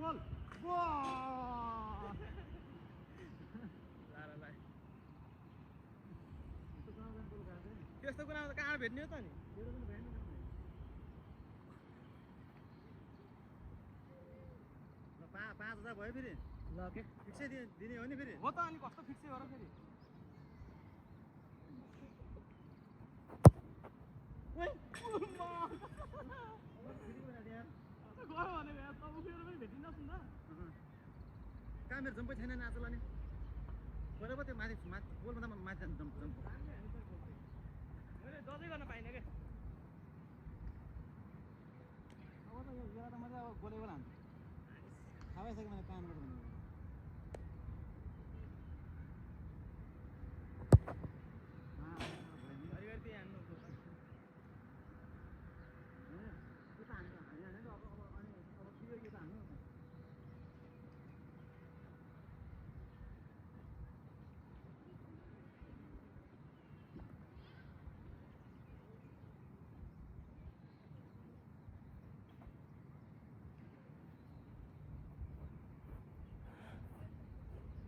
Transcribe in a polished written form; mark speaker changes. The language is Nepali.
Speaker 1: गोल
Speaker 2: त्यस्तो कुरामा त कहाँ भेट्ने हो त नि
Speaker 1: ल 5000 भयो फेरि
Speaker 2: ल के
Speaker 1: फिक्सै दिने हो नि फेरि
Speaker 2: हो त अनि कस्तो फिक्सै हो र फेरि गयो भने त उखेर पनि भेटिनुहोस् नि त
Speaker 1: कहाँ मेरो जम्पै छैन नि आजलाई नि पहिला पो त्यो माथि बोलमा माथि जम्प
Speaker 2: मैले दजै गर्न पाइनँ क्या
Speaker 1: अब त यो बेला त मैले अब गोले गोल हान्छ थाहा भइसक्यो मैले कहाँबाट भन्नु